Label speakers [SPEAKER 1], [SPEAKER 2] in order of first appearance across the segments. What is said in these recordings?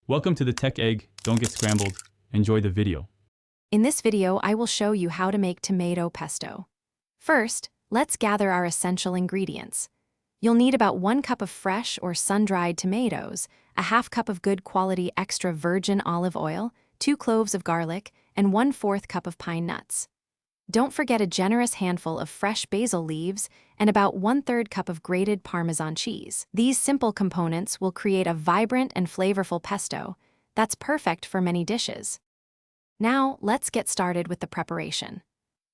[SPEAKER 1] Welcome to the Tech Egg. Don't get scrambled. Enjoy the video.
[SPEAKER 2] In this video, I will show you how to make tomato pesto. First, let's gather our essential ingredients. You'll need about 1 cup of fresh or sun-dried tomatoes, a half cup of good quality extra virgin olive oil, 2 cloves of garlic, and 1/4 cup of pine nuts. Don't forget a generous handful of fresh basil leaves and about 1/3 cup of grated Parmesan cheese. These simple components will create a vibrant and flavorful pesto that's perfect for many dishes. Now, let's get started with the preparation.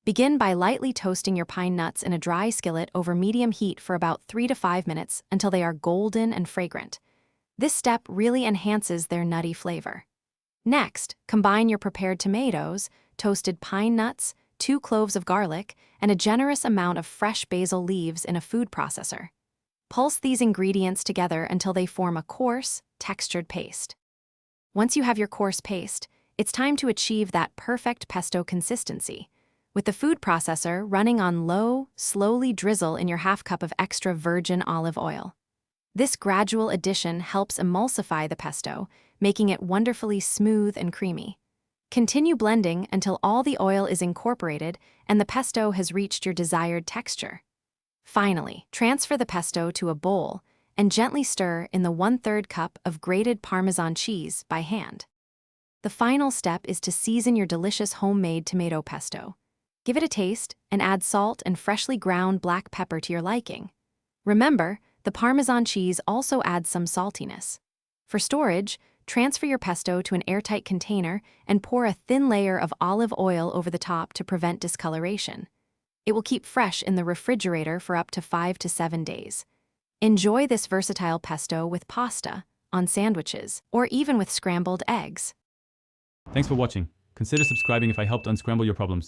[SPEAKER 2] Begin by lightly toasting your pine nuts in a dry skillet over medium heat for about 3 to 5 minutes until they are golden and fragrant. This step really enhances their nutty flavor. Next, combine your prepared tomatoes, toasted pine nuts, 2 cloves of garlic, and a generous amount of fresh basil leaves in a food processor. Pulse these ingredients together until they form a coarse, textured paste. Once you have your coarse paste, it's time to achieve that perfect pesto consistency. With the food processor running on low, slowly drizzle in your half cup of extra virgin olive oil. This gradual addition helps emulsify the pesto, making it wonderfully smooth and creamy. Continue blending until all the oil is incorporated and the pesto has reached your desired texture. Finally, transfer the pesto to a bowl and gently stir in the 1/3 cup of grated Parmesan cheese by hand. The final step is to season your delicious homemade tomato pesto. Give it a taste and add salt and freshly ground black pepper to your liking. Remember, the Parmesan cheese also adds some saltiness. For storage, transfer your pesto to an airtight container and pour a thin layer of olive oil over the top to prevent discoloration. It will keep fresh in the refrigerator for up to 5 to 7 days. Enjoy this versatile pesto with pasta, on sandwiches, or even with scrambled eggs.
[SPEAKER 1] Thanks for watching. Consider subscribing if I helped unscramble your problems.